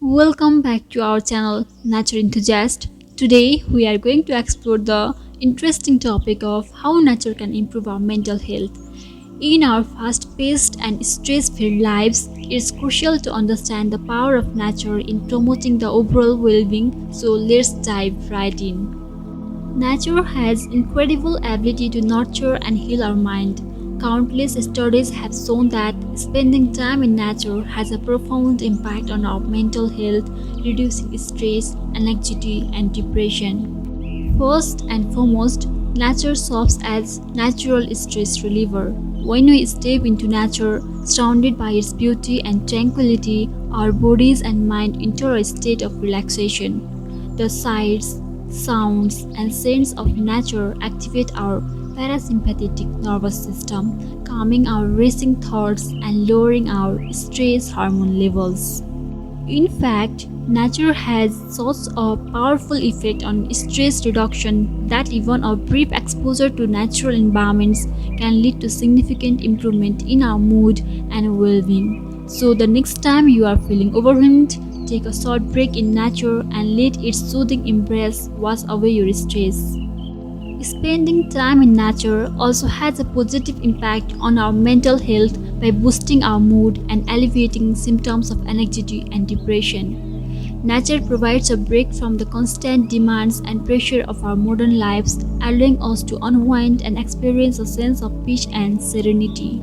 Welcome back to our channel Nature Enthusiast. Today we are going to explore the interesting topic of how nature can improve our mental health. In our fast-paced and stress-filled lives, it's crucial to understand the power of nature in promoting the overall well-being, so let's dive right in. Nature has incredible ability to nurture and heal our mind. Countless studies have shown that spending time in nature has a profound impact on our mental health, reducing stress, anxiety, and depression. First and foremost, nature serves as natural stress reliever. When we step into nature, surrounded by its beauty and tranquility, our bodies and mind enter a state of relaxation. The sights, sounds, and scents of nature activate our parasympathetic nervous system, calming our racing thoughts and lowering our stress hormone levels. In fact, nature has such a powerful effect on stress reduction that even a brief exposure to natural environments can lead to significant improvement in our mood and well-being. So the next time you are feeling overwhelmed, take a short break in nature and let its soothing embrace wash away your stress. Spending time in nature also has a positive impact on our mental health by boosting our mood and alleviating symptoms of anxiety and depression. Nature provides a break from the constant demands and pressure of our modern lives, allowing us to unwind and experience a sense of peace and serenity.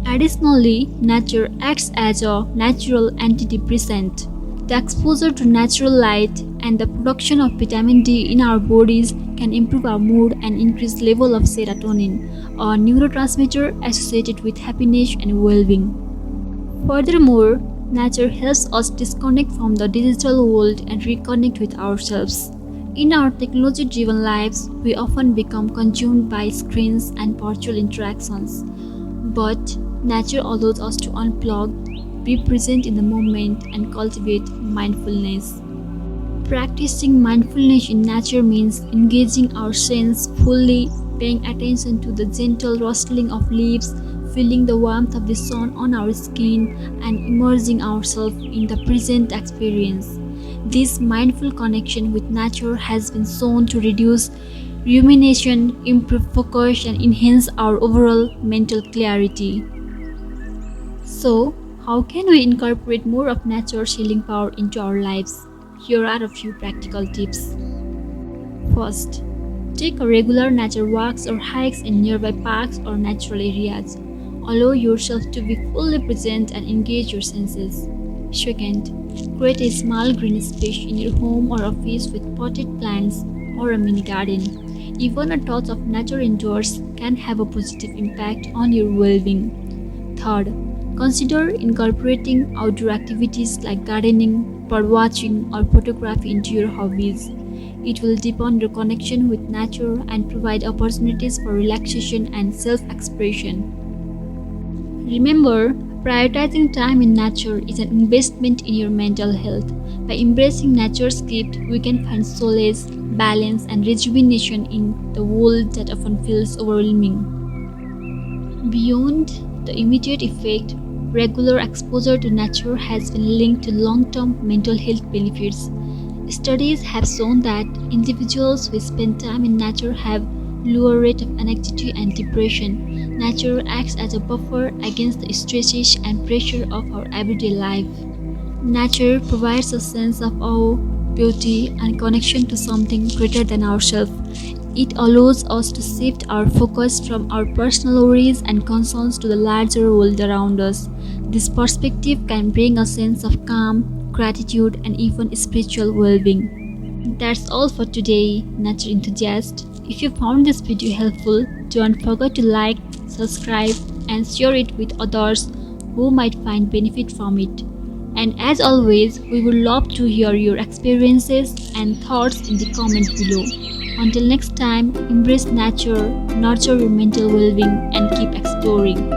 Additionally, nature acts as a natural antidepressant. The exposure to natural light and the production of vitamin D in our bodies can improve our mood and increase level of serotonin, a neurotransmitter associated with happiness and well-being. Furthermore, nature helps us disconnect from the digital world and reconnect with ourselves. In our technology-driven lives, we often become consumed by screens and virtual interactions. But nature allows us to unplug, be present in the moment, and cultivate mindfulness. Practicing mindfulness in nature means engaging our senses fully, paying attention to the gentle rustling of leaves, feeling the warmth of the sun on our skin, and immersing ourselves in the present experience. This mindful connection with nature has been shown to reduce rumination, improve focus, and enhance our overall mental clarity. So, how can we incorporate more of nature's healing power into our lives? Here are a few practical tips. First, take a regular nature walks or hikes in nearby parks or natural areas. Allow yourself to be fully present and engage your senses. Second, create a small green space in your home or office with potted plants or a mini garden. Even a touch of nature indoors can have a positive impact on your well-being. Third, consider incorporating outdoor activities like gardening, bird watching, or photography into your hobbies. It will deepen your connection with nature and provide opportunities for relaxation and self-expression. Remember, prioritizing time in nature is an investment in your mental health. By embracing nature's gift, we can find solace, balance, and rejuvenation in the world that often feels overwhelming. Beyond the immediate effect, regular exposure to nature has been linked to long-term mental health benefits. Studies have shown that individuals who spend time in nature have lower rate of anxiety and depression. Nature acts as a buffer against the stresses and pressure of our everyday life. Nature provides a sense of awe, beauty, and connection to something greater than ourselves. It allows us to shift our focus from our personal worries and concerns to the larger world around us. This perspective can bring a sense of calm, gratitude, and even spiritual well-being. That's all for today, nature enthusiast. If you found this video helpful, don't forget to like, subscribe, and share it with others who might find benefit from it. And as always, we would love to hear your experiences and thoughts in the comment below. Until next time, embrace nature, nurture your mental well-being, and keep exploring.